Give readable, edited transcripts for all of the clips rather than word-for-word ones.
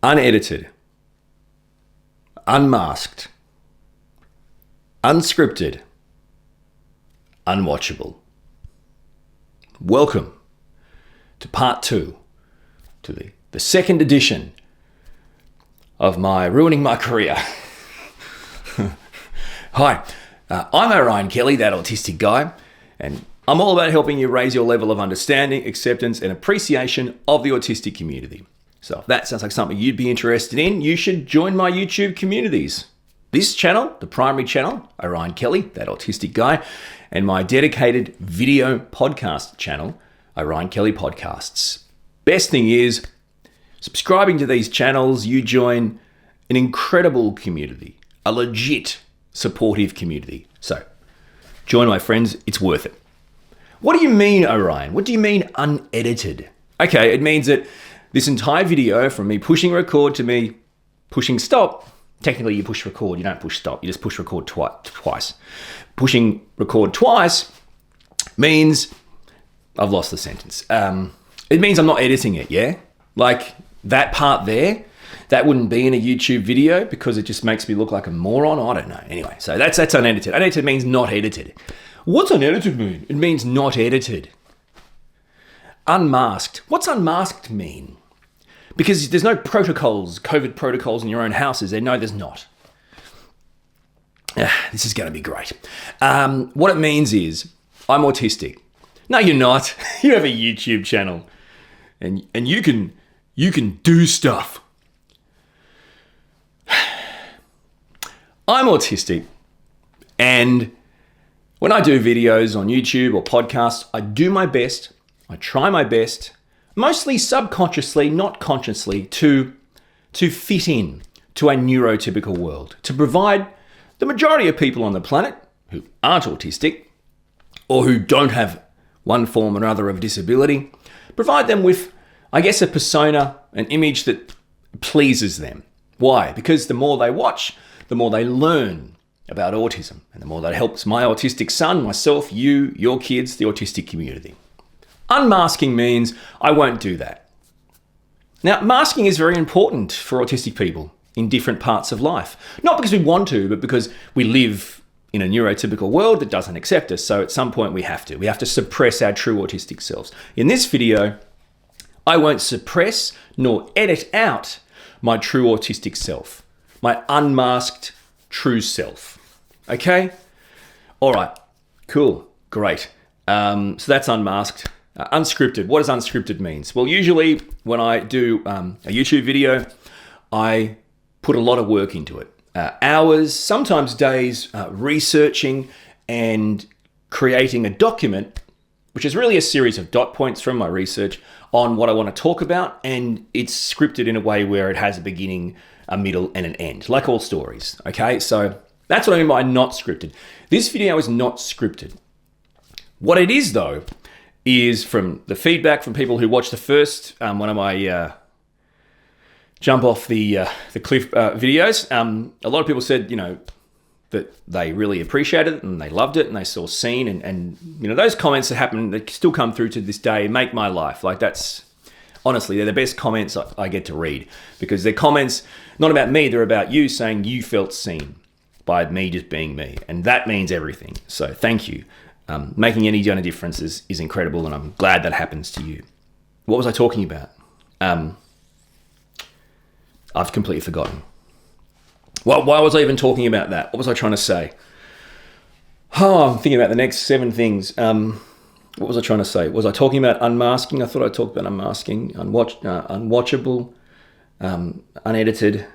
Unedited, Unmasked, Unscripted, Unwatchable. Welcome to part 2, to the second edition of my Ruining My Career. Hi, I'm Orion Kelly, that autistic guy, and I'm all about helping you raise your level of understanding, acceptance, and appreciation of the autistic community. So if that sounds like something you'd be interested in, you should join my YouTube communities. This channel, the primary channel, Orion Kelly, that autistic guy, and my dedicated video podcast channel, Orion Kelly Podcasts. Best thing is, subscribing to these channels, you join an incredible community, a legit supportive community. So join my friends, it's worth it. What do you mean, Orion? What do you mean unedited? Okay, it means that this entire video, from me pushing record to me pushing stop, technically you push record, you don't push stop, you just push record twice. Pushing record twice means, I've lost the sentence. It means I'm not editing it, yeah? Like that part there, that wouldn't be in a YouTube video because it just makes me look like a moron. I don't know. Anyway, so that's unedited. Unedited means not edited. What's unedited mean? It means not edited. Unmasked. What's unmasked mean? Because there's no protocols, COVID protocols in your own houses. No, there's not. This is going to be great. What it means is I'm autistic. No, you're not. You have a YouTube channel, and you can do stuff. I'm autistic, and when I do videos on YouTube or podcasts, I do my best. I try my best, mostly subconsciously, not consciously, to fit in to a neurotypical world, to provide the majority of people on the planet who aren't autistic or who don't have one form or another of disability, provide them with, I guess, a persona, an image that pleases them. Why? Because the more they watch, the more they learn about autism, and the more that helps my autistic son, myself, you, your kids, the autistic community. Unmasking means I won't do that. Now, masking is very important for autistic people in different parts of life. Not because we want to, but because we live in a neurotypical world that doesn't accept us. So at some point we have to. We have to suppress our true autistic selves. In this video, I won't suppress nor edit out my true autistic self, my unmasked true self. Okay? All right. Cool. Great. So that's unmasked. Unscripted. What does unscripted means? Well, usually when I do a YouTube video, I put a lot of work into it. Hours, sometimes days, researching and creating a document, which is really a series of dot points from my research on what I want to talk about, and it's scripted in a way where it has a beginning, a middle, and an end, like all stories. Okay, so that's what I mean by not scripted. This video is not scripted. What it is, though, is from the feedback from people who watched the first one of my jump off the cliff videos. A lot of people said, that they really appreciated it and they loved it and they saw scene and those comments that happen, that still come through to this day, make my life. Like that's, honestly, they're the best comments I get to read, because they're comments not about me, they're about you saying you felt seen by me just being me. And that means everything. So thank you. Making any kind of difference is incredible, and I'm glad that happens to you. What was I talking about? I've completely forgotten. Why was I even talking about that? What was I trying to say? Oh, I'm thinking about the next 7 things. What was I trying to say? Was I talking about unmasking? I thought I talked about unmasking, unwatchable, unedited,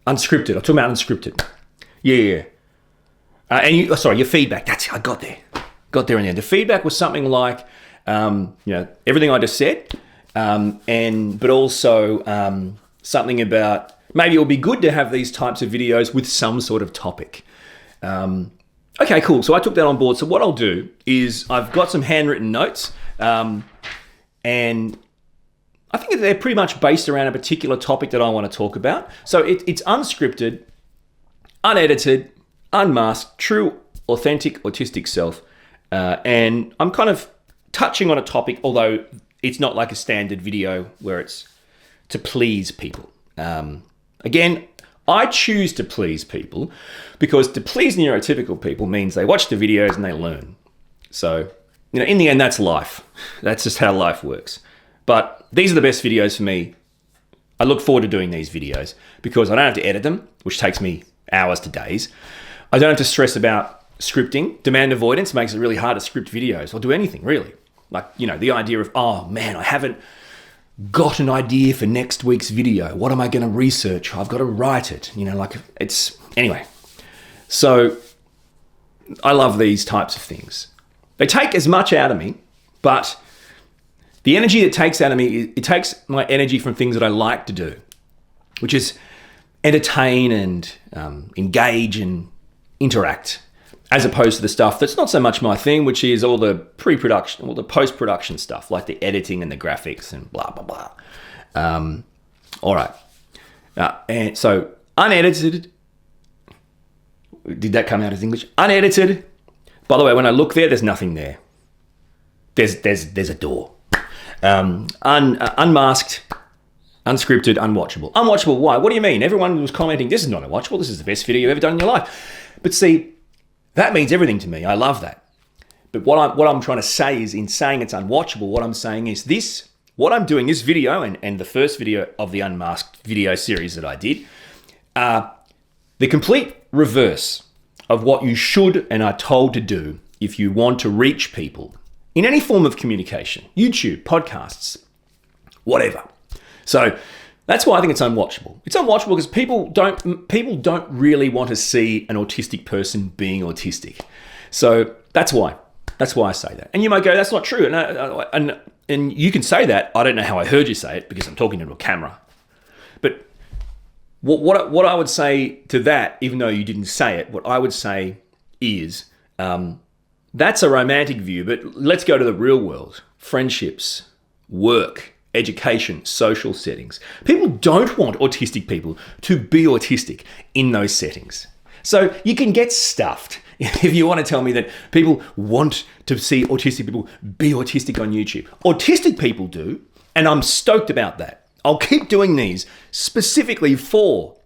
unscripted. I'm talking about unscripted. Yeah. Your feedback. That's it. I got there in the end. The feedback was something like, everything I just said, but also something about maybe it would be good to have these types of videos with some sort of topic. Okay, cool. So I took that on board. So what I'll do is I've got some handwritten notes, and I think they're pretty much based around a particular topic that I want to talk about. So it's unscripted, unedited, unmasked, true, authentic, autistic self. And I'm kind of touching on a topic, although it's not like a standard video where it's to please people. Again, I choose to please people because to please neurotypical people means they watch the videos and they learn. So, in the end, that's life. That's just how life works. But these are the best videos for me. I look forward to doing these videos because I don't have to edit them, which takes me hours to days. I don't have to stress about scripting. Demand avoidance makes it really hard to script videos or do anything, really. Like, the idea of, oh man, I haven't got an idea for next week's video. What am I going to research? I've got to write it. Anyway. So I love these types of things. They take as much out of me, but the energy it takes out of me, it takes my energy from things that I like to do, which is entertain and engage and interact, as opposed to the stuff that's not so much my thing, which is all the pre-production, all the post-production stuff, like the editing and the graphics and blah, blah, blah. All right. And so unedited, did that come out as English? Unedited. By the way, when I look there, there's nothing there. There's a door. Unmasked, unscripted, unwatchable. Unwatchable, why? What do you mean? Everyone was commenting, this is not unwatchable. This is the best video you've ever done in your life. But see, that means everything to me. I love that. But what I'm trying to say is, in saying it's unwatchable, what I'm saying is this, what I'm doing, this video and the first video of the Unmasked video series that I did, the complete reverse of what you should and are told to do if you want to reach people in any form of communication, YouTube, podcasts, whatever. So that's why I think it's unwatchable. It's unwatchable because people don't really want to see an autistic person being autistic. So that's why I say that. And you might go, that's not true. And you can say that. I don't know how I heard you say it because I'm talking into a camera. But what I would say to that, even though you didn't say it, what I would say is that's a romantic view, but let's go to the real world. Friendships, work, education, social settings. People don't want autistic people to be autistic in those settings. So you can get stuffed if you want to tell me that people want to see autistic people be autistic on YouTube. Autistic people do, and I'm stoked about that. I'll keep doing these specifically for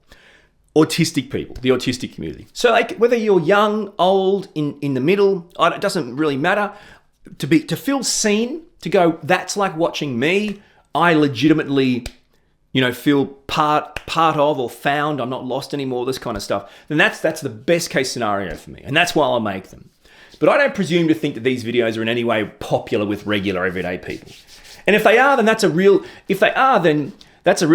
autistic people, the autistic community. So like whether you're young, old, in the middle, it doesn't really matter. To feel seen, to go, that's like watching me. I legitimately, feel part of or found. I'm not lost anymore, this kind of stuff. Then that's the best case scenario for me. And that's why I'll make them. But I don't presume to think that these videos are in any way popular with regular everyday people. And if they are, then that's a real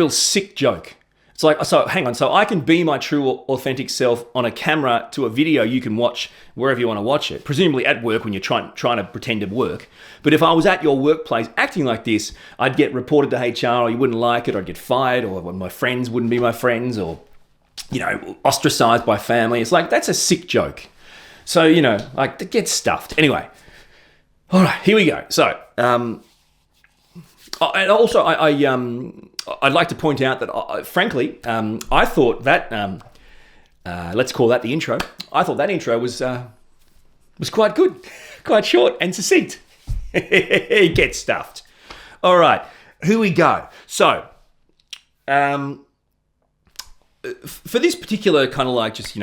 sick joke. It's like, so hang on, so I can be my true authentic self on a camera to a video you can watch wherever you want to watch it, presumably at work when you're trying to pretend to work. But if I was at your workplace acting like this, I'd get reported to HR, or you wouldn't like it, or I'd get fired, or my friends wouldn't be my friends, or, ostracized by family. It's like, that's a sick joke. So, it gets stuffed. Anyway, all right, here we go. So, and also, I'd like to point out that, frankly, I thought that, let's call that the intro. I thought that intro was quite good, quite short and succinct. It gets stuffed. All right, here we go. So, for this particular kind of like just,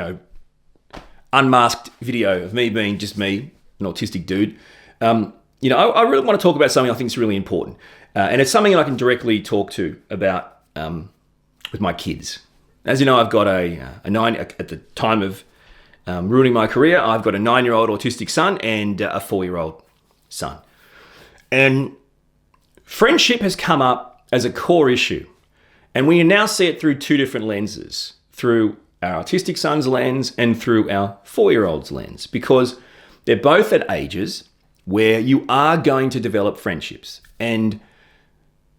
unmasked video of me being just me, an autistic dude, I really want to talk about something I think is really important. And it's something I can directly talk to about with my kids. As you know, I've got at the time of ruining my career, I've got a 9-year-old autistic son and a 4-year-old son. And friendship has come up as a core issue. And we now see it through two different lenses, through our autistic son's lens and through our 4-year-old's lens, because they're both at ages where you are going to develop friendships. And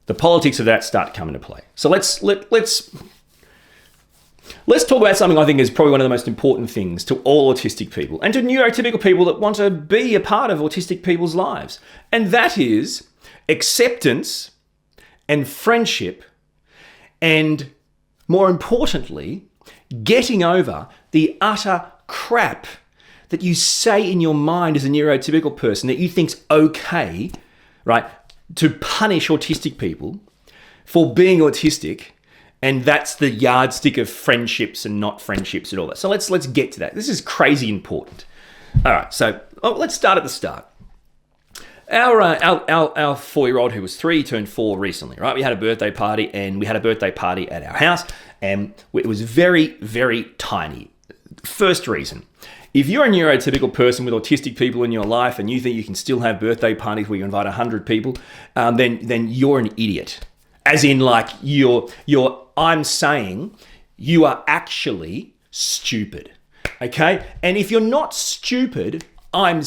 the politics of that start to come into play. So let's talk about something I think is probably one of the most important things to all autistic people and to neurotypical people that want to be a part of autistic people's lives. And that is acceptance and friendship, and more importantly, getting over the utter crap that you say in your mind as a neurotypical person that you think's okay, right, to punish autistic people for being autistic And that's the yardstick of friendships and not friendships and all that. So let's get to that. This is crazy important. All right, so let's start at the start. Our 4-year-old who was 3 turned 4 recently, right? We had a birthday party, and we had a birthday party at our house, and it was very, very tiny. First reason, if you're a neurotypical person with autistic people in your life and you think you can still have birthday parties where you invite 100 people, then you're an idiot. As in, like, I'm saying you are actually stupid, okay? And if you're not stupid, I'm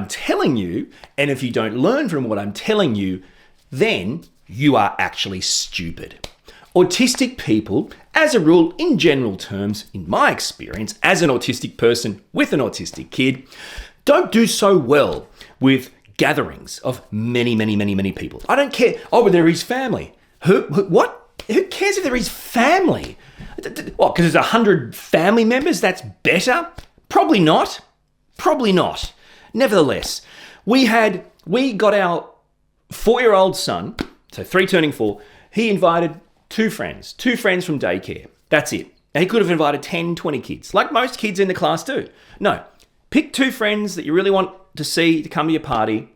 telling you, and if you don't learn from what I'm telling you, then you are actually stupid. Autistic people, as a rule, in general terms, in my experience, as an autistic person with an autistic kid, don't do so well with gatherings of many, many, many, many people. I don't care. Oh, but they're his family. What? Who cares if they're his family? What, because there's 100 family members? That's better? Probably not. Probably not. Nevertheless, we got our 4-year-old son, so 3 turning 4, he invited 2 friends from daycare. That's it. Now, he could have invited 10, 20 kids, like most kids in the class do. No, pick 2 friends that you really want to see to come to your party,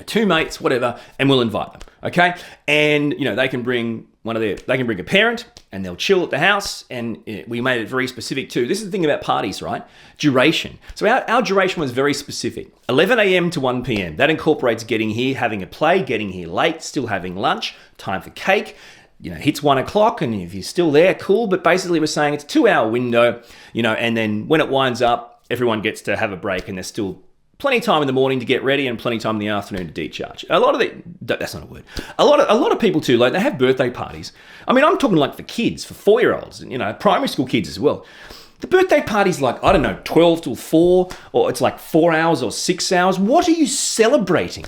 2 mates, whatever, and we'll invite them, okay? And, they can bring a parent, and they'll chill at the house, and we made it very specific too. This is the thing about parties, right? Duration. So our duration was very specific. 11 a.m. to 1 p.m. That incorporates getting here, having a play, getting here late, still having lunch, time for cake, hits 1 o'clock, and if you're still there, cool. But basically we're saying it's a 2-hour window, and then when it winds up, everyone gets to have a break, and there's still plenty of time in the morning to get ready and plenty of time in the afternoon to decharge. That's not a word. A lot of people too, like, they have birthday parties. I mean, I'm talking like for kids, for 4-year-olds, and primary school kids as well. The birthday party's like, I don't know, 12 till 4, or it's like 4 hours or 6 hours. What are you celebrating?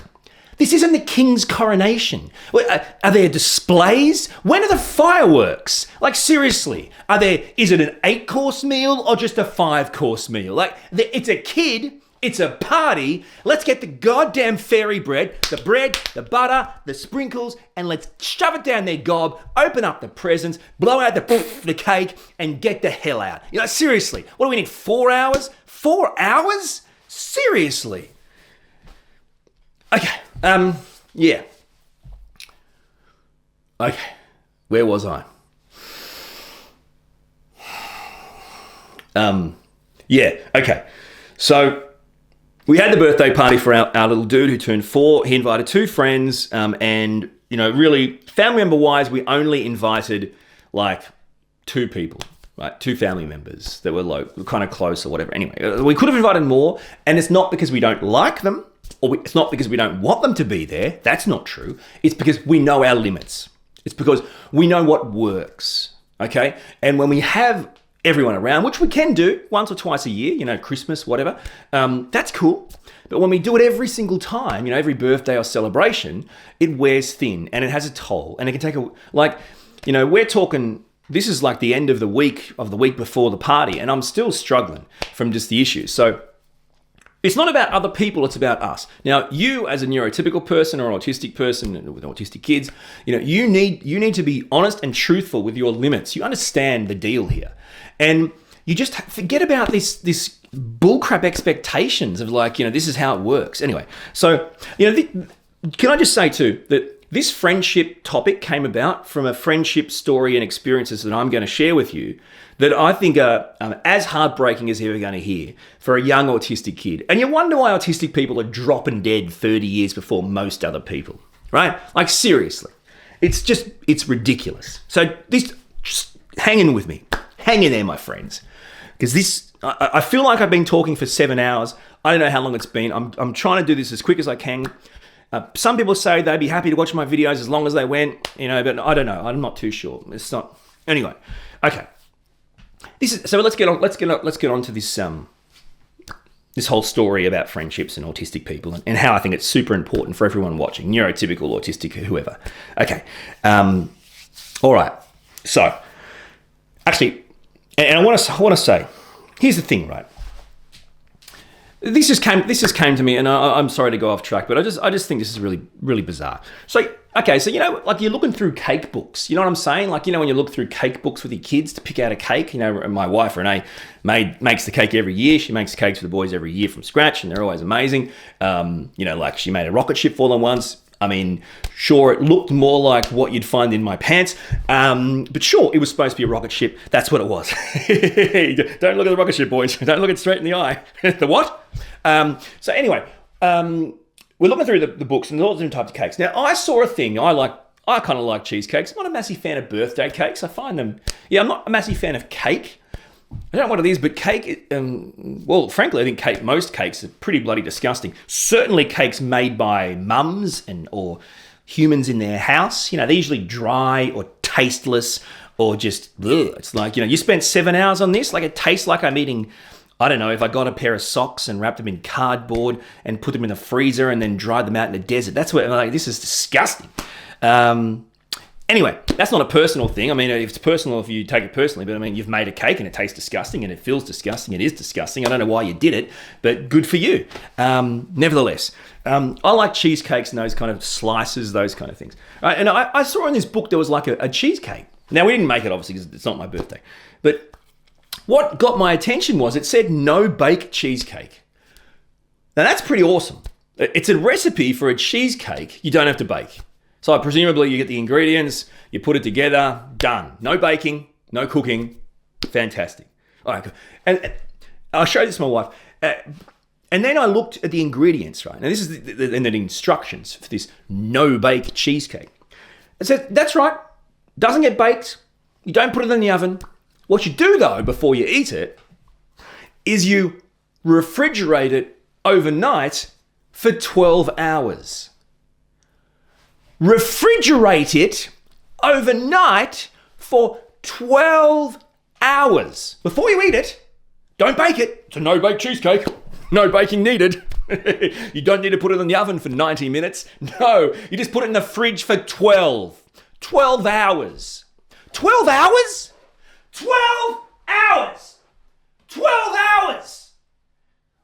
This isn't the king's coronation. Are there displays? When are the fireworks? Like, seriously, is it an 8-course meal or just a 5-course meal? Like, it's a kid. It's a party. Let's get the goddamn fairy bread, the butter, the sprinkles, and let's shove it down their gob, open up the presents, blow out the cake, and get the hell out. Seriously, what do we need, 4 hours? 4 hours? Seriously? Okay, yeah. Okay, where was I? Yeah, okay. So, we had the birthday party for our little dude who turned 4. He invited 2 friends, and, really, family member-wise, we only invited, like, 2 people, right? 2 family members that were kind of close or whatever. Anyway, we could have invited more, and it's not because we don't like them, or it's not because we don't want them to be there. That's not true. It's because we know our limits. It's because we know what works, okay? And when we have everyone around, which we can do once or twice a year, Christmas, whatever, that's cool. But when we do it every single time, every birthday or celebration, it wears thin and it has a toll, and it can take we're talking, this is like the end of the week before the party, and I'm still struggling from just the issues. So it's not about other people, it's about us. Now, you as a neurotypical person or an autistic person with autistic kids, you need to be honest and truthful with your limits. You understand the deal here. And you just forget about this bullcrap expectations of this is how it works. Anyway, so, can I just say too that this friendship topic came about from a friendship story and experiences that I'm going to share with you that I think are as heartbreaking as you're ever going to hear for a young autistic kid. And you wonder why autistic people are dropping dead 30 years before most other people, right? Like, seriously. It's ridiculous. So just hang in with me. Hang in there, my friends. Because I feel like I've been talking for 7 hours. I don't know how long it's been. I'm trying to do this as quick as I can. Some people say they'd be happy to watch my videos as long as they went, but I don't know. I'm not too sure. It's not. Anyway, okay. So let's get on to this this whole story about friendships and autistic people and how I think it's super important for everyone watching, neurotypical, autistic, whoever. Okay. All right. So, actually, and I want to say, here's the thing, right? this just came to me, and I'm sorry to go off track, but I just think this is really, really bizarre. So, okay, so, like you're looking through cake books, you know what I'm saying? Like, when you look through cake books with your kids to pick out a cake, my wife, Renee, makes the cake every year. She makes cakes for the boys every year from scratch, and they're always amazing. Like she made a rocket ship for them once. I mean, sure, it looked more like what you'd find in my pants, but sure, it was supposed to be a rocket ship. That's what it was. Don't look at the rocket ship, boys. Don't look it straight in the eye. The what? So anyway, we're looking through the books and all different types of cakes. Now, I saw a thing. I kind of like cheesecakes. I'm not a massive fan of birthday cakes. I find them... Yeah, I'm not a massive fan of cake. I don't know what it is, but cake, frankly, I think most cakes are pretty bloody disgusting. Certainly cakes made by mums or humans in their house. They're usually dry or tasteless or just, ugh. It's like, you spent 7 hours on this. Like, it tastes like I'm eating, I don't know, if I got a pair of socks and wrapped them in cardboard and put them in the freezer and then dried them out in the desert. That's what, like, this is disgusting. Anyway, that's not a personal thing. I mean, if it's personal, if you take it personally, but I mean, you've made a cake and it tastes disgusting and it feels disgusting. It is disgusting. I don't know why you did it, but good for you. Nevertheless, I like cheesecakes and those kind of slices, those kind of things. And I saw in this book there was like a cheesecake. Now, we didn't make it, obviously, because it's not my birthday. But what got my attention was it said no bake cheesecake. Now, that's pretty awesome. It's a recipe for a cheesecake you don't have to bake. So presumably you get the ingredients, you put it together, done. No baking, no cooking, fantastic. All right, and I'll show this to my wife. And then I looked at the ingredients, right? Now this is the instructions for this no-bake cheesecake. It says, that's right, doesn't get baked, you don't put it in the oven. What you do though, before you eat it, is you refrigerate it overnight for 12 hours. Refrigerate it overnight for 12 hours. Before you eat it, don't bake it. It's a no-bake cheesecake. No baking needed. You don't need to put it in the oven for 90 minutes. No, you just put it in the fridge for 12 hours. 12 hours? 12 hours! 12 hours!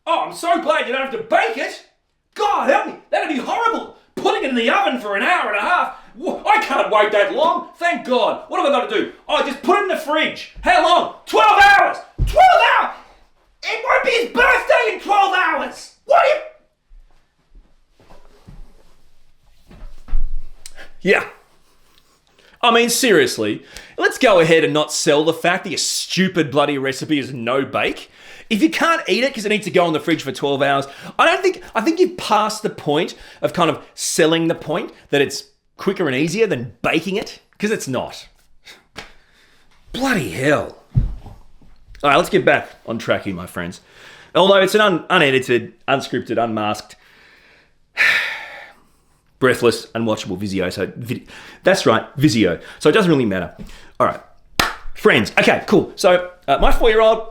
Oh, I'm so glad you don't have to bake it. God help me, that'd be horrible. Putting it in the oven for an hour and a half. I can't wait that long. Thank God. What have I got to do? Oh, just put it in the fridge. How long? 12 hours. 12 hours. It won't be his birthday in 12 hours. What? Yeah. I mean, seriously, let's go ahead and not sell the fact that your stupid bloody recipe is no bake. If you can't eat it because it needs to go in the fridge for 12 hours, I think you've passed the point of kind of selling the point that it's quicker and easier than baking it, because it's not. Bloody hell. All right, let's get back on track here, my friends. Although it's an unedited, unscripted, unmasked, breathless, unwatchable video. That's right, Vizio. So it doesn't really matter. All right, friends. Okay, cool. So my four-year-old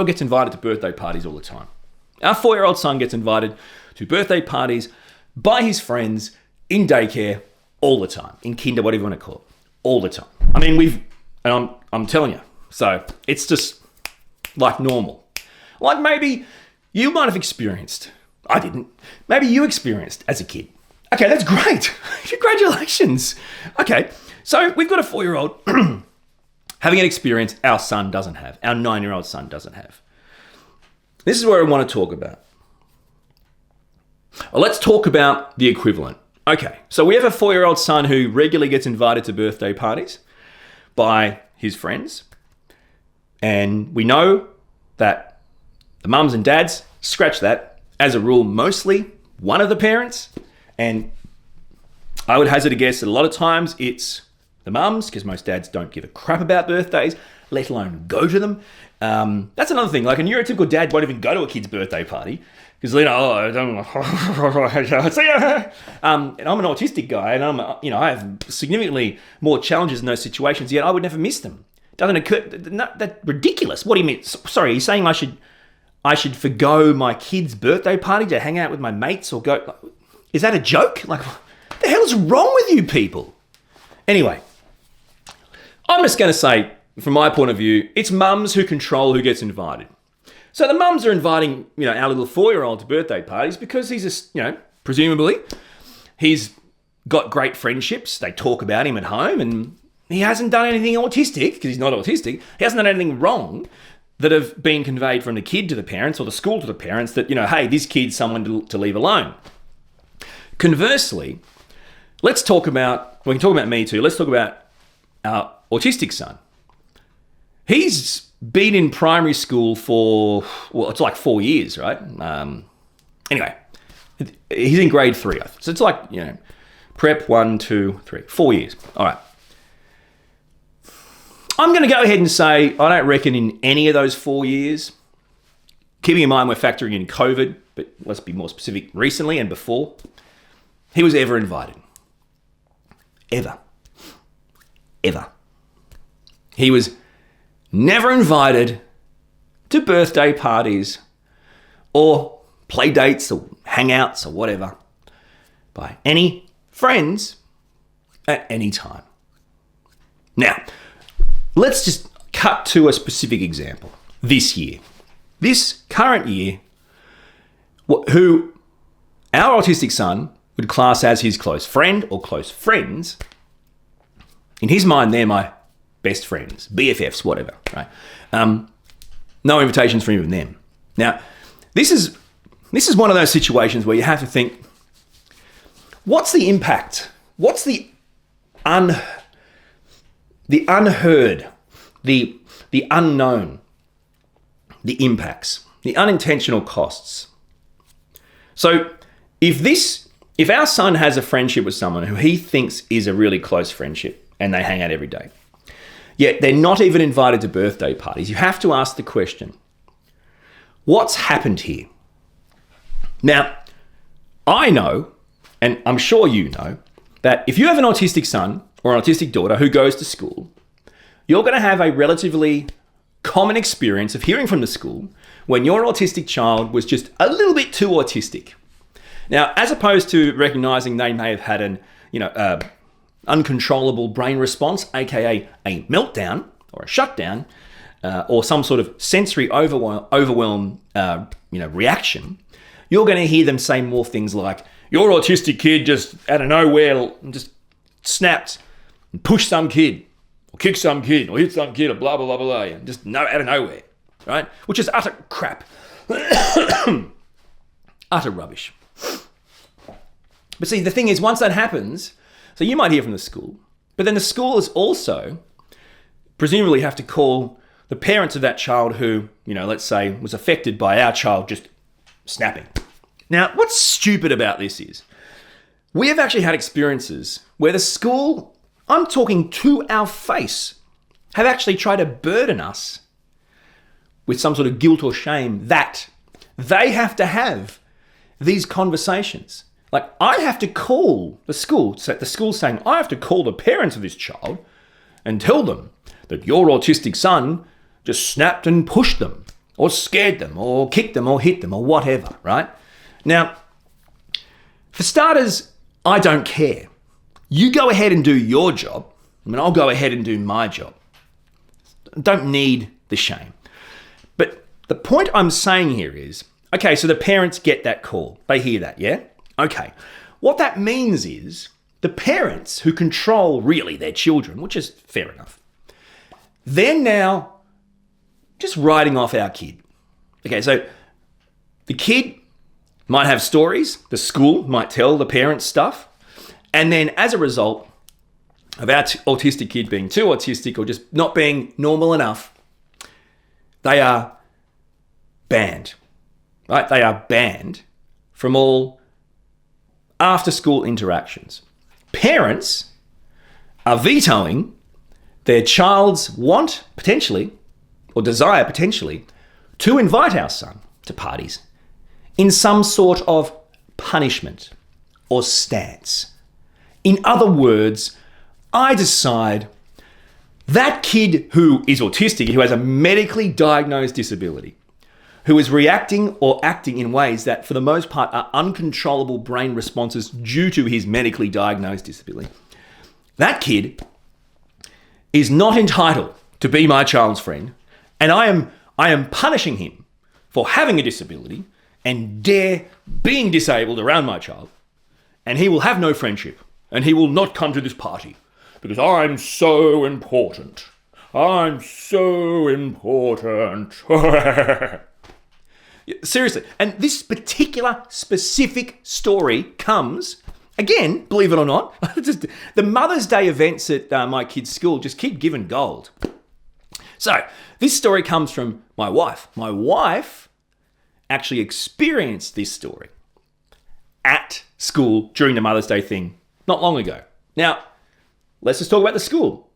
gets invited to birthday parties all the time. Our 4-year-old son gets invited to birthday parties by his friends in daycare all the time, in kinder, whatever you want to call it, all the time. I mean, I'm telling you. So it's just like normal. Like maybe you might have experienced. I didn't. Maybe you experienced as a kid. Okay, that's great. Congratulations. Okay, so we've got a 4-year-old having an experience our son doesn't have, our 9-year-old son doesn't have. This is what I want to talk about. Well, let's talk about the equivalent. Okay, so we have a 4-year-old son who regularly gets invited to birthday parties by his friends. And we know that the mums and dads, scratch that, as a rule, mostly one of the parents. And I would hazard a guess that a lot of times it's the mums, because most dads don't give a crap about birthdays, let alone go to them. That's another thing. Like a neurotypical dad won't even go to a kid's birthday party because I don't. And I'm an autistic guy, and I have significantly more challenges in those situations. Yet I would never miss them. Doesn't occur. That's ridiculous. What do you mean? Sorry, are you saying I should forgo my kid's birthday party to hang out with my mates or go? Is that a joke? Like, what the hell is wrong with you people? Anyway, I'm just going to say, from my point of view, it's mums who control who gets invited. So the mums are inviting, our little 4-year-old to birthday parties because he's presumably he's got great friendships. They talk about him at home, and he hasn't done anything autistic, because he's not autistic. He hasn't done anything wrong that have been conveyed from the kid to the parents or the school to the parents that, hey, this kid's someone to leave alone. Conversely, we can talk about me too. Let's talk about our autistic son. He's been in primary school for, it's like 4 years, right? Anyway, he's in grade 3. So it's like, prep 1, 2, 3, 4 years. All right. I'm going to go ahead and say I don't reckon in any of those 4 years, keeping in mind we're factoring in COVID, but let's be more specific, recently and before, he was ever invited. Ever. He was never invited to birthday parties or play dates or hangouts or whatever by any friends at any time. Now, let's just cut to a specific example. This current year, who our autistic son would class as his close friend or close friends. In his mind, they're my best friends, BFFs, whatever, right? No invitations from even them. Now, this is one of those situations where you have to think, what's the impact? What's the unheard, the unknown, the impacts, the unintentional costs? So if our son has a friendship with someone who he thinks is a really close friendship and they hang out every day, yet they're not even invited to birthday parties, you have to ask the question, what's happened here? Now, I know, and I'm sure you know, that if you have an autistic son or an autistic daughter who goes to school, you're going to have a relatively common experience of hearing from the school when your autistic child was just a little bit too autistic. Now, as opposed to recognizing they may have had an, uncontrollable brain response, aka a meltdown or a shutdown, or some sort of sensory overwhelm reaction, you're going to hear them say more things like, your autistic kid just out of nowhere just snapped and pushed some kid, or kicked some kid, or hit some kid, or blah, blah, blah, blah, and just out of nowhere, right? Which is utter crap. Utter rubbish. But see, the thing is, once that happens, so you might hear from the school, but then the school is also presumably have to call the parents of that child who, let's say was affected by our child just snapping. Now, what's stupid about this is we have actually had experiences where the school, I'm talking to our face, have actually tried to burden us with some sort of guilt or shame that they have to have these conversations. Like, I have to call the school, so the school's saying, I have to call the parents of this child and tell them that your autistic son just snapped and pushed them, or scared them, or kicked them, or hit them, or whatever, right? Now, for starters, I don't care. You go ahead and do your job, I'll go ahead and do my job. I don't need the shame. But the point I'm saying here is, okay, so the parents get that call. They hear that, yeah? Okay, what that means is the parents who control really their children, which is fair enough, they're now just writing off our kid. Okay, so the kid might have stories, the school might tell the parents stuff, and then as a result of our autistic kid being too autistic or just not being normal enough, they are banned, right? They are banned from all after-school interactions. Parents are vetoing their child's want, potentially, or desire, potentially, to invite our son to parties in some sort of punishment or stance. In other words, I decide that kid who is autistic, who has a medically diagnosed disability, who is reacting or acting in ways that, for the most part, are uncontrollable brain responses due to his medically diagnosed disability. That kid is not entitled to be my child's friend, and I am punishing him for having a disability and dare being disabled around my child, and he will have no friendship, and he will not come to this party because I'm so important. I'm so important. Seriously. And this particular specific story comes, again, believe it or not, the Mother's Day events at my kids' school just keep giving gold. So this story comes from my wife. My wife actually experienced this story at school during the Mother's Day thing not long ago. Now, let's just talk about the school.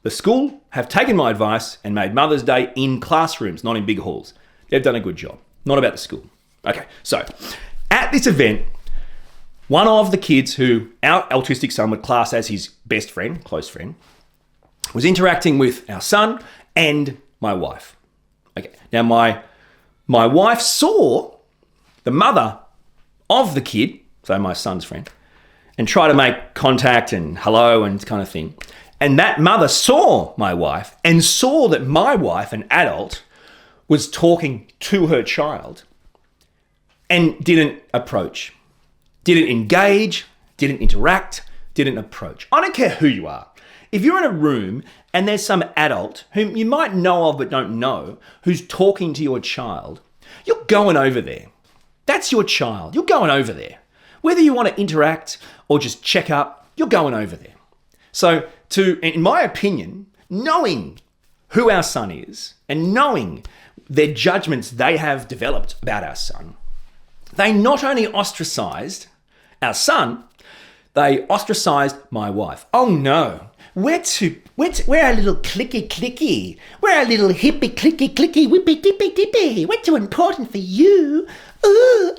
The school have taken my advice and made Mother's Day in classrooms, not in big halls. They've done a good job. Not about the school. Okay, so at this event, one of the kids who our autistic son would class as his best friend, close friend, was interacting with our son and my wife. Okay, now my wife saw the mother of the kid, so my son's friend, and try to make contact and hello and kind of thing. And that mother saw my wife and saw that my wife, an adult, was talking to her child and didn't approach, didn't engage, didn't interact, didn't approach. I don't care who you are. If you're in a room and there's some adult whom you might know of but don't know, who's talking to your child, you're going over there. That's your child. You're going over there. Whether you want to interact or just check up, you're going over there. So in my opinion, knowing who our son is and knowing their judgments they have developed about our son, they not only ostracized our son, they ostracized my wife. Oh no, we're a little clicky. We're a little hippie clicky, whippy dippy. We're too important for you. Ooh,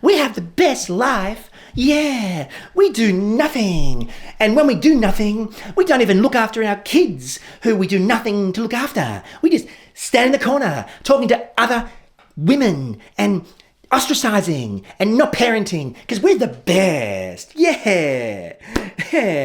we have the best life. Yeah, we do nothing. And when we do nothing, we don't even look after our kids, who we do nothing to look after. We just stand in the corner talking to other women and ostracizing and not parenting because we're the best. Yeah,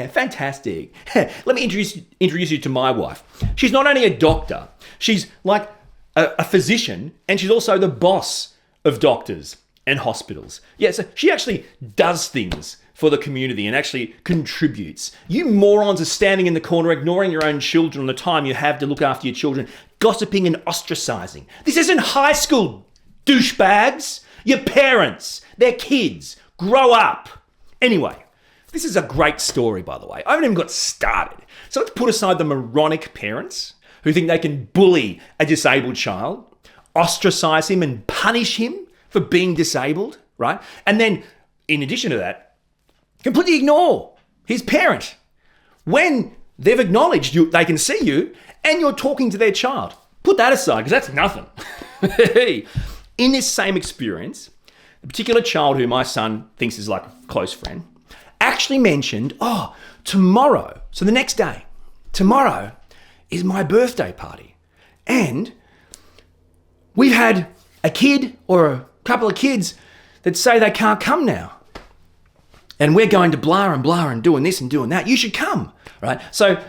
fantastic. Let me introduce you to my wife. She's not only a doctor, she's like a physician, and she's also the boss of doctors and hospitals. Yeah, so she actually does things for the community and actually contributes. You morons are standing in the corner ignoring your own children on the time you have to look after your children, gossiping and ostracizing. This isn't high school, douchebags. Your parents, their kids, grow up. Anyway, this is a great story, by the way. I haven't even got started. So let's put aside the moronic parents who think they can bully a disabled child, ostracize him and punish him for being disabled, right? And then, in addition to that, completely ignore his parent when they've acknowledged you, they can see you, and you're talking to their child. Put that aside, because that's nothing. In this same experience, the particular child who my son thinks is like a close friend actually mentioned, tomorrow, so the next day, tomorrow is my birthday party. And we've had a kid or a couple of kids that say they can't come now. And we're going to blah and doing this and doing that. You should come, right? So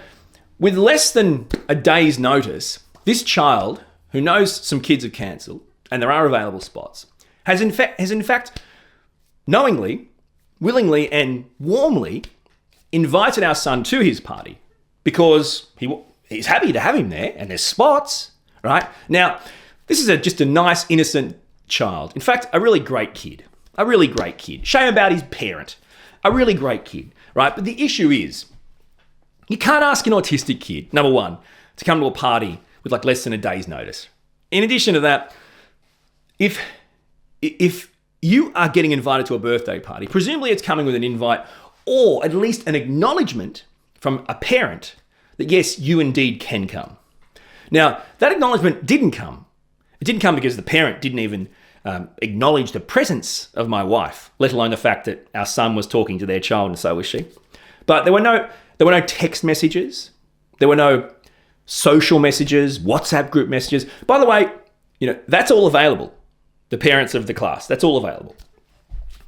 with less than a day's notice, this child who knows some kids have cancelled and there are available spots has in fact knowingly, willingly and warmly invited our son to his party because he's happy to have him there and there's spots, right? Now, this is just a nice, innocent child. In fact, a really great kid. Shame about his parent. A really great kid, right? But the issue is, you can't ask an autistic kid, number one, to come to a party with like less than a day's notice. In addition to that, if you are getting invited to a birthday party, presumably it's coming with an invite or at least an acknowledgement from a parent that yes, you indeed can come. Now, that acknowledgement didn't come. It didn't come because the parent didn't even acknowledge the presence of my wife, let alone the fact that our son was talking to their child and so was she. But there were no text messages. There were no social messages, WhatsApp group messages. By the way, that's all available. The parents of the class, that's all available.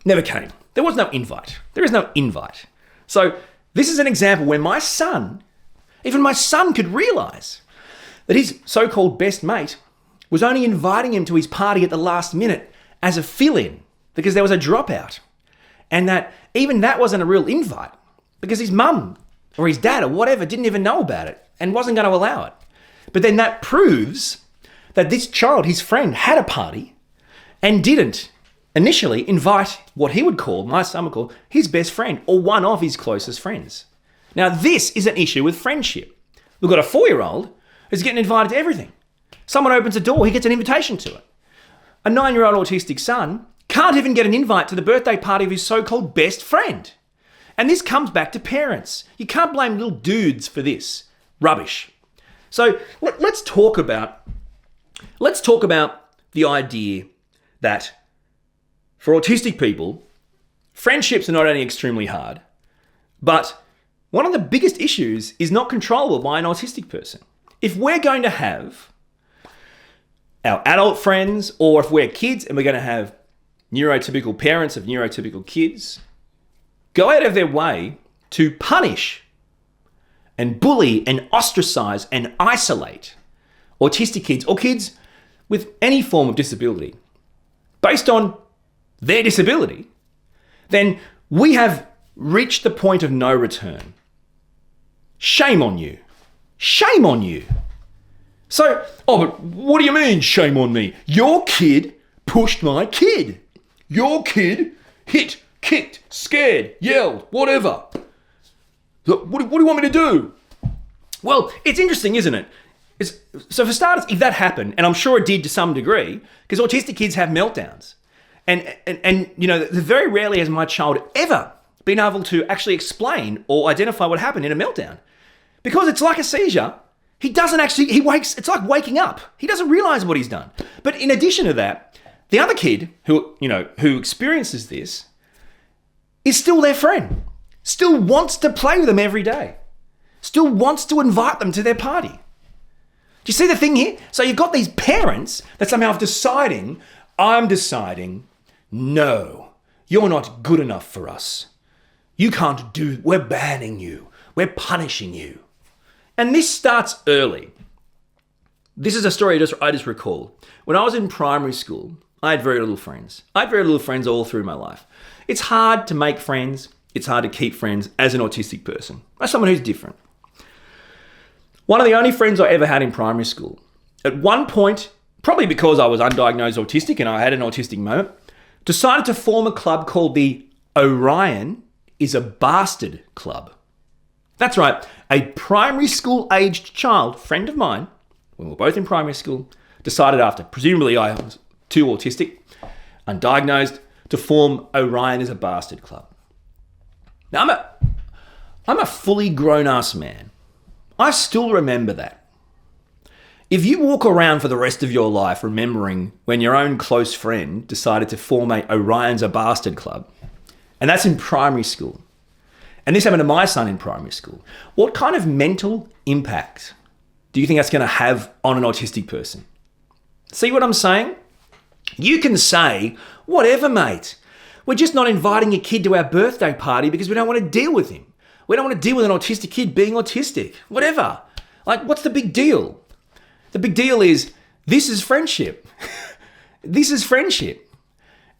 Never came. There was no invite. There is no invite. So this is an example where my son, even my son could realize that his so-called best mate was only inviting him to his party at the last minute as a fill-in because there was a dropout. And that even that wasn't a real invite because his mum or his dad or whatever didn't even know about it and wasn't going to allow it. But then that proves that this child, his friend, had a party and didn't initially invite what he would call, my son would call, his best friend or one of his closest friends. Now, this is an issue with friendship. We've got a 4-year-old who's getting invited to everything. Someone opens a door, he gets an invitation to it. A 9-year-old autistic son can't even get an invite to the birthday party of his so-called best friend. And this comes back to parents. You can't blame little dudes for this. Rubbish. So let's talk about the idea that for autistic people, friendships are not only extremely hard, but one of the biggest issues is not controllable by an autistic person. If we're going to have our adult friends, or if we're kids and we're going to have neurotypical parents of neurotypical kids, go out of their way to punish and bully and ostracize and isolate autistic kids or kids with any form of disability based on their disability, then we have reached the point of no return. Shame on you. Shame on you. So, but what do you mean, shame on me? Your kid pushed my kid. Your kid hit, kicked, scared, yelled, whatever. What do you want me to do? Well, it's interesting, isn't it? So for starters, if that happened, and I'm sure it did to some degree, because autistic kids have meltdowns. And you know, very rarely has my child ever been able to actually explain or identify what happened in a meltdown. Because it's like a seizure. It's like waking up. He doesn't realize what he's done. But in addition to that, the other kid who experiences this is still their friend, still wants to play with them every day, still wants to invite them to their party. Do you see the thing here? So you've got these parents that somehow are I'm deciding, no, you're not good enough for us. We're banning you. We're punishing you. And this starts early. This is a story I just recall. When I was in primary school, I had very little friends. I had very little friends all through my life. It's hard to make friends. It's hard to keep friends as an autistic person, as someone who's different. One of the only friends I ever had in primary school, at one point, probably because I was undiagnosed autistic and I had an autistic moment, decided to form a club called the Orion is a Bastard Club. That's right, a primary school aged child, friend of mine, when we were both in primary school, decided after, presumably I was too autistic, undiagnosed, to form Orion is a Bastard Club. Now I'm a fully grown-ass man. I still remember that. If you walk around for the rest of your life remembering when your own close friend decided to form a Orion's a Bastard Club, and that's in primary school, and this happened to my son in primary school, what kind of mental impact do you think that's going to have on an autistic person? See what I'm saying? You can say, whatever, mate. We're just not inviting your kid to our birthday party because we don't want to deal with him. We don't want to deal with an autistic kid being autistic. Whatever. Like, what's the big deal? The big deal is, this is friendship. This is friendship.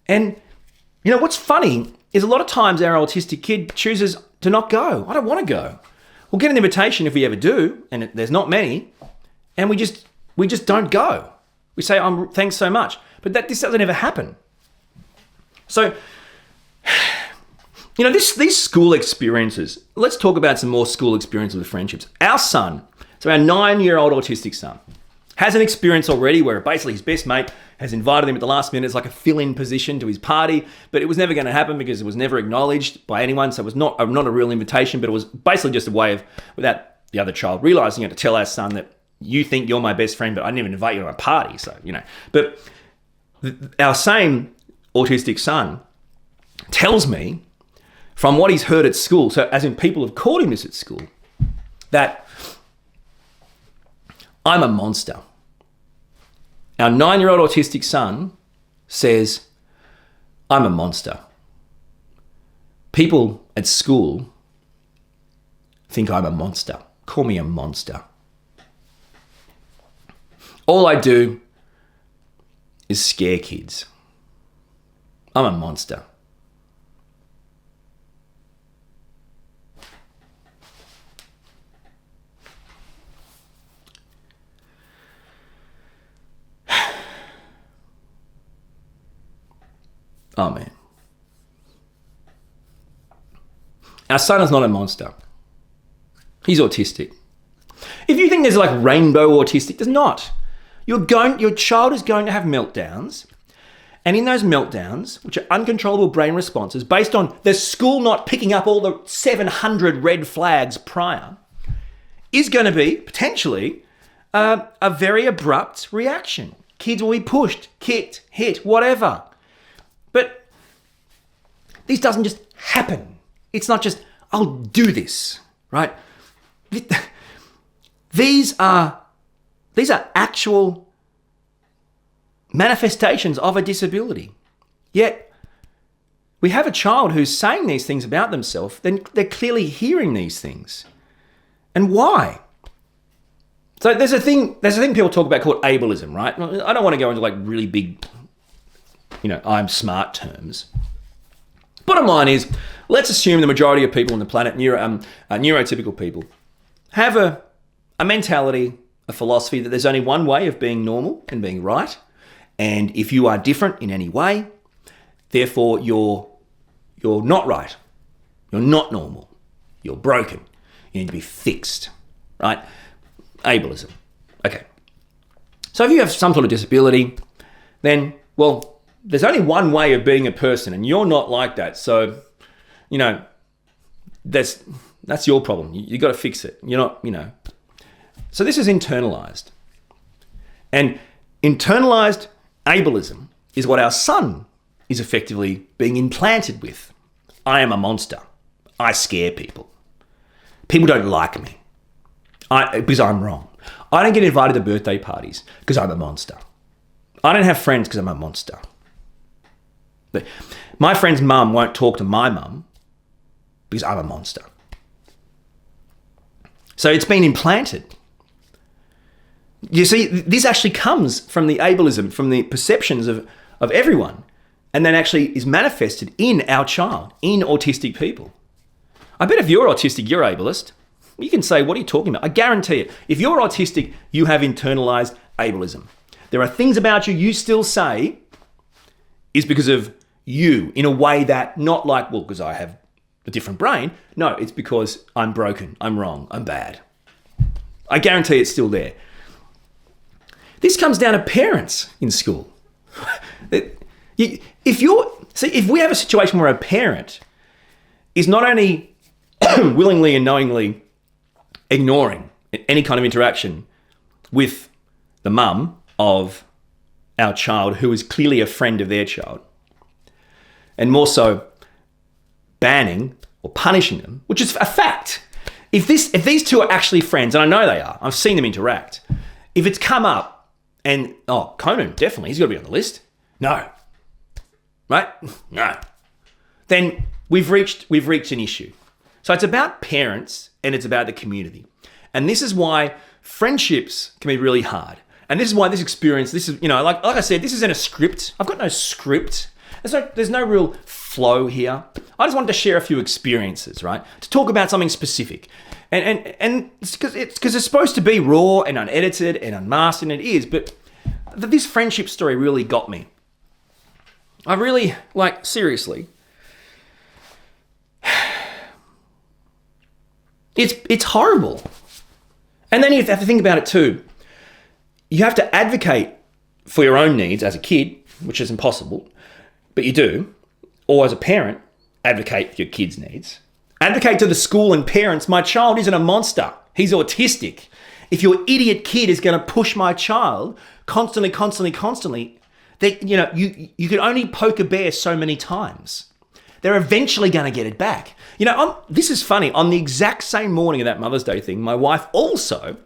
And, you know, what's funny is a lot of times our autistic kid chooses to not go. I don't want to go. We'll get an invitation if we ever do, and there's not many, and we just don't go. We say, thanks so much. But this doesn't ever happen. So, you know, these school experiences, let's talk about some more school experiences with friendships. Our son, so our 9-year-old autistic son, has an experience already where basically his best mate has invited him at the last minute as like a fill-in position to his party, but it was never going to happen because it was never acknowledged by anyone, so it was not a real invitation, but it was basically just a way of, without the other child realizing it, to tell our son that you think you're my best friend, but I didn't even invite you to my party, so, you know. But our same autistic son tells me, from what he's heard at school, so as in people have called him this at school, that I'm a monster. Our 9-year-old autistic son says, I'm a monster. People at school think I'm a monster. Call me a monster. All I do is scare kids. I'm a monster. Oh, man. Our son is not a monster. He's autistic. If you think there's like rainbow autistic, there's not. Your child is going to have meltdowns. And in those meltdowns, which are uncontrollable brain responses based on the school not picking up all the 700 red flags prior, is going to be potentially a very abrupt reaction. Kids will be pushed, kicked, hit, whatever. But this doesn't just happen. It's not just, I'll do this, right? These are actual manifestations of a disability. Yet, we have a child who's saying these things about themselves, then they're clearly hearing these things. And why? So there's a thing people talk about called ableism, right? I don't want to go into like really big, I'm smart terms. Bottom line is, let's assume the majority of people on the planet, neurotypical people, have a mentality, a philosophy that there's only one way of being normal and being right. And if you are different in any way, therefore you're not right. You're not normal. You're broken. You need to be fixed, right? Ableism. Okay. So if you have some sort of disability, then, well, there's only one way of being a person, and you're not like that. So, that's your problem. You got to fix it. You're not, So this is internalized. And internalized ableism is what our son is effectively being implanted with. I am a monster. I scare people. People don't like me because I'm wrong. I don't get invited to birthday parties because I'm a monster. I don't have friends because I'm a monster. But my friend's mum won't talk to my mum because I'm a monster. So it's been implanted. You see, this actually comes from the ableism, from the perceptions of everyone, and then actually is manifested in our child, in autistic people. I bet if you're autistic, you're ableist. You can say, what are you talking about? I guarantee it. If you're autistic, you have internalized ableism. There are things about you still say is because of you, in a way that not like, well, because I have a different brain. No, it's because I'm broken, I'm wrong, I'm bad. I guarantee it's still there. This comes down to parents in school. If we have a situation where a parent is not only willingly and knowingly ignoring any kind of interaction with the mum of our child, who is clearly a friend of their child, and more so banning or punishing them, which is a fact. If these two are actually friends, and I know they are, I've seen them interact, if it's come up and, Conan, definitely, he's got to be on the list. No. Right? No. Then we've reached an issue. So it's about parents and it's about the community. And this is why friendships can be really hard. And this is why this experience, this is, like I said, this isn't a script. I've got no script. There's no real flow here. I just wanted to share a few experiences, right? To talk about something specific. And it's because it's supposed to be raw and unedited and unmasked, and it is, but this friendship story really got me. I really, seriously. It's horrible. And then you have to think about it too. You have to advocate for your own needs as a kid, which is impossible, but you do. Or as a parent, advocate for your kids' needs. Advocate to the school and parents, my child isn't a monster. He's autistic. If your idiot kid is going to push my child constantly, that you can only poke a bear so many times. They're eventually going to get it back. This is funny. On the exact same morning of that Mother's Day thing, my wife also,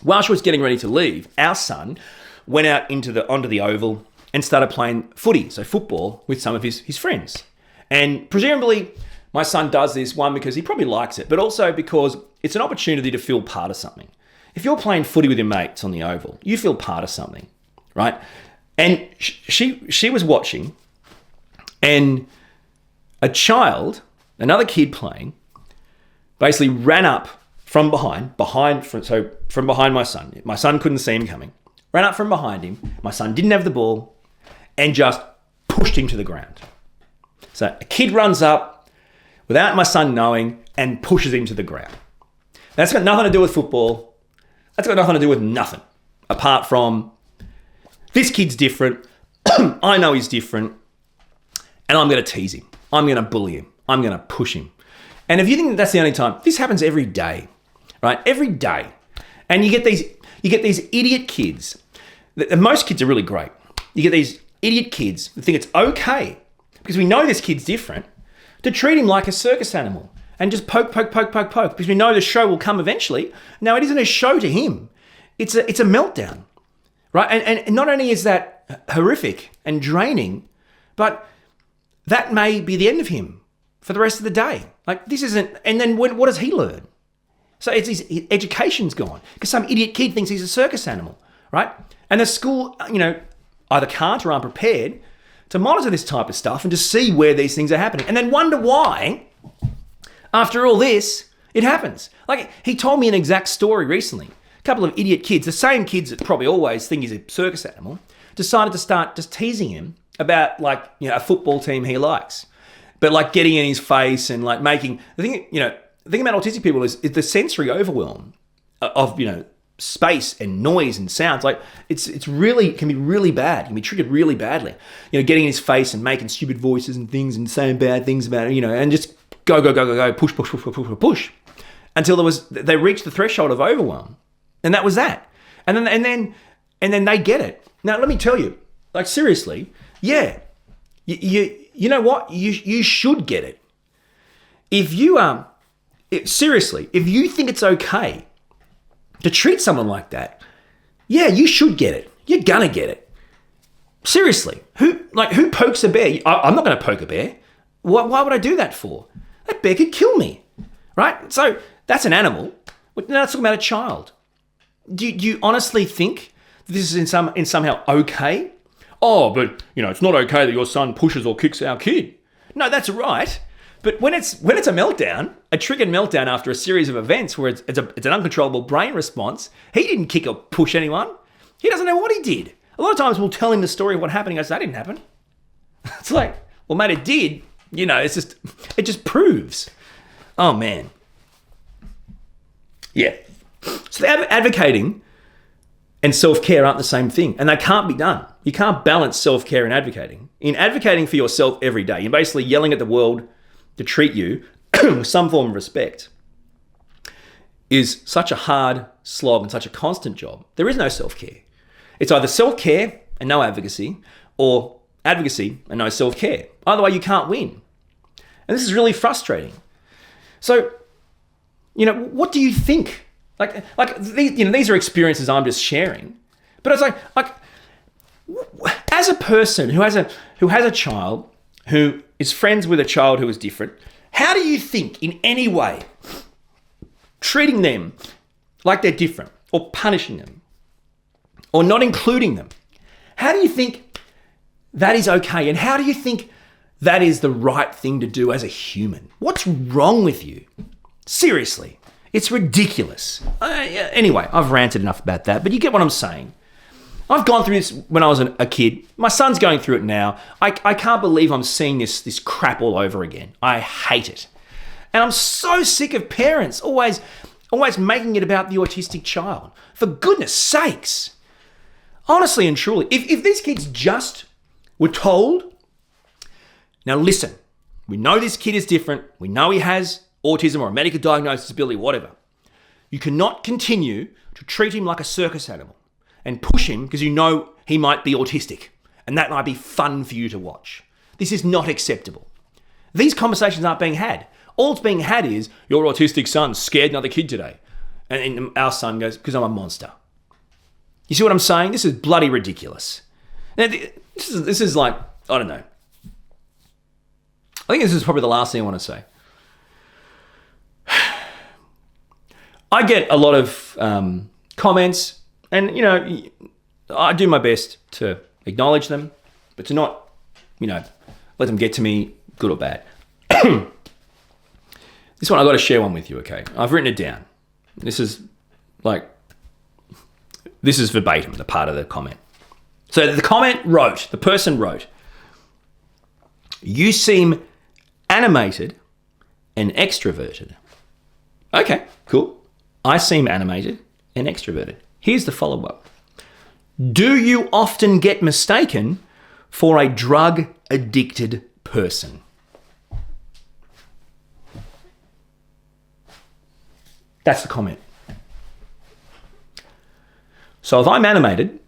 while she was getting ready to leave, our son went out onto the oval and started playing footy, so football, with some of his friends. And presumably, my son does this, one, because he probably likes it, but also because it's an opportunity to feel part of something. If you're playing footy with your mates on the oval, you feel part of something, right? And she was watching, and a child, another kid playing, basically ran up from behind my son. My son couldn't see him coming. Ran up from behind him. My son didn't have the ball and just pushed him to the ground. So a kid runs up without my son knowing and pushes him to the ground. That's got nothing to do with football. That's got nothing to do with nothing. Apart from, this kid's different. I know he's different. And I'm going to tease him. I'm going to bully him. I'm going to push him. And if you think that's the only time, this happens every day, right? Every day. And you get these idiot kids. And most kids are really great. You get these idiot kids that think it's okay, because we know this kid's different, to treat him like a circus animal and just poke, because we know the show will come eventually. Now, it isn't a show to him. It's a meltdown, right? And not only is that horrific and draining, but that may be the end of him for the rest of the day. Like, this isn't, and then what does he learn? So it's his education's gone because some idiot kid thinks he's a circus animal, right? And the school, either can't or aren't prepared to monitor this type of stuff and to see where these things are happening, and then wonder why, after all this, it happens. Like, he told me an exact story recently. A couple of idiot kids, the same kids that probably always think he's a circus animal, decided to start just teasing him about, a football team he likes, but like getting in his face and like making the thing about autistic people is the sensory overwhelm of space and noise and sounds. Like, it can be really bad. It can be triggered really badly. Getting in his face and making stupid voices and things and saying bad things about it. And just go, push until they reached the threshold of overwhelm, and that was that. And then they get it. Now, let me tell you, like, seriously, yeah, you know what? You should get it. If you seriously, if you think it's okay to treat someone like that, yeah, you should get it. You're gonna get it. Seriously, who pokes a bear? I'm not gonna poke a bear. Why would I do that for? That bear could kill me, right? So that's an animal. Now let's talk about a child. Do you honestly think that this is somehow okay? Oh, but it's not okay that your son pushes or kicks our kid. No, that's right. But when it's a meltdown, a triggered meltdown after a series of events where it's an uncontrollable brain response, he didn't kick or push anyone. He doesn't know what he did. A lot of times we'll tell him the story of what happened. He goes, that didn't happen. It's like, well, mate, it did. It just proves. Oh, man. Yeah. So advocating and self-care aren't the same thing, and they can't be done. You can't balance self-care and advocating. In advocating for yourself every day, you're basically yelling at the world to treat you with some form of respect, is such a hard slog and such a constant job. There is no self-care. It's either self-care and no advocacy, or advocacy and no self-care. Either way, you can't win. And this is really frustrating. So, what do you think? These are experiences I'm just sharing. But it's like as a person who has a child who is friends with a child who is different, how do you think in any way treating them like they're different, or punishing them, or not including them, how do you think that is okay? And how do you think that is the right thing to do as a human? What's wrong with you? Seriously, it's ridiculous. Anyway, I've ranted enough about that, but you get what I'm saying. I've gone through this when I was a kid. My son's going through it now. I can't believe I'm seeing this crap all over again. I hate it. And I'm so sick of parents always making it about the autistic child. For goodness sakes. Honestly and truly, if these kids just were told, now listen, we know this kid is different. We know he has autism or a medical diagnosis, disability, whatever. You cannot continue to treat him like a circus animal and push him because you know he might be autistic, and that might be fun for you to watch. This is not acceptable. These conversations aren't being had. All that's being had is, your autistic son scared another kid today. And our son goes, because I'm a monster. You see what I'm saying? This is bloody ridiculous. Now, this is like, I don't know. I think this is probably the last thing I want to say. I get a lot of comments, and I do my best to acknowledge them, but to not, let them get to me, good or bad. This one, I've got to share one with you, okay? I've written it down. This is verbatim, the part of the comment. So the person wrote, "You seem animated and extroverted." Okay, cool. I seem animated and extroverted. Here's the follow-up. "Do you often get mistaken for a drug-addicted person?" That's the comment. So if I'm animated,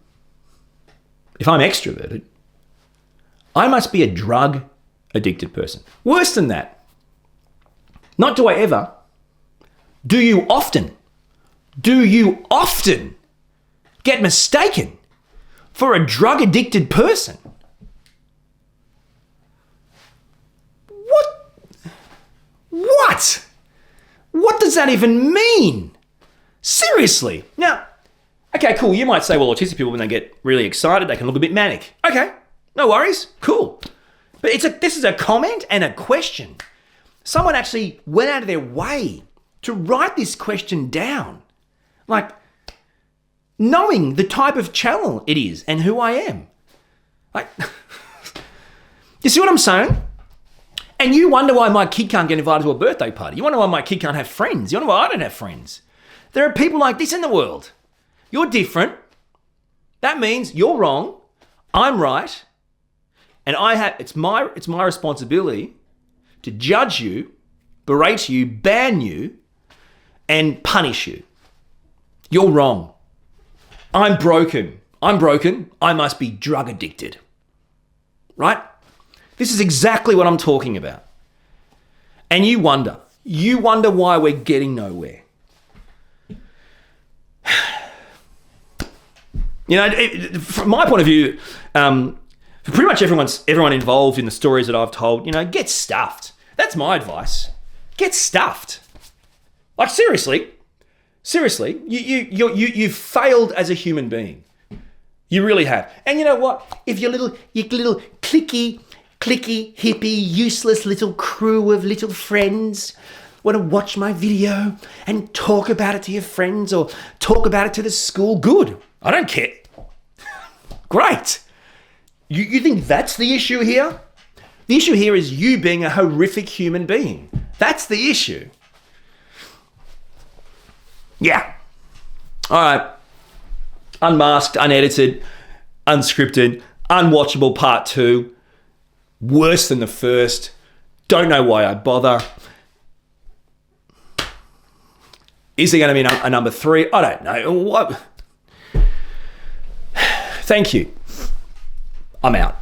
if I'm extroverted, I must be a drug-addicted person. Worse than that. Not do I ever. Do you often get mistaken for a drug-addicted person? What? What does that even mean? Seriously. Now, okay, cool. You might say, well, autistic people, when they get really excited, they can look a bit manic. Okay, no worries. Cool. But this is a comment and a question. Someone actually went out of their way to write this question down. Like, knowing the type of channel it is and who I am. Like, you see what I'm saying? And you wonder why my kid can't get invited to a birthday party. You wonder why my kid can't have friends. You wonder why I don't have friends. There are people like this in the world. You're different. That means you're wrong. I'm right. And it's my responsibility to judge you, berate you, ban you, and punish you. You're wrong. I'm broken. I must be drug addicted. Right? This is exactly what I'm talking about. And you wonder why we're getting nowhere. From my point of view, pretty much everyone involved in the stories that I've told, get stuffed. That's my advice. Get stuffed. Like seriously, you've failed as a human being. You really have. And you know what? If your little clicky, hippie, useless little crew of little friends want to watch my video and talk about it to your friends or talk about it to the school, good. I don't care. Great. You think that's the issue here? The issue here is you being a horrific human being. That's the issue. Yeah. All right. Unmasked, unedited, unscripted, unwatchable part 2. Worse than the first. Don't know why I bother. Is there going to be a number 3? I don't know. What? Thank you. I'm out.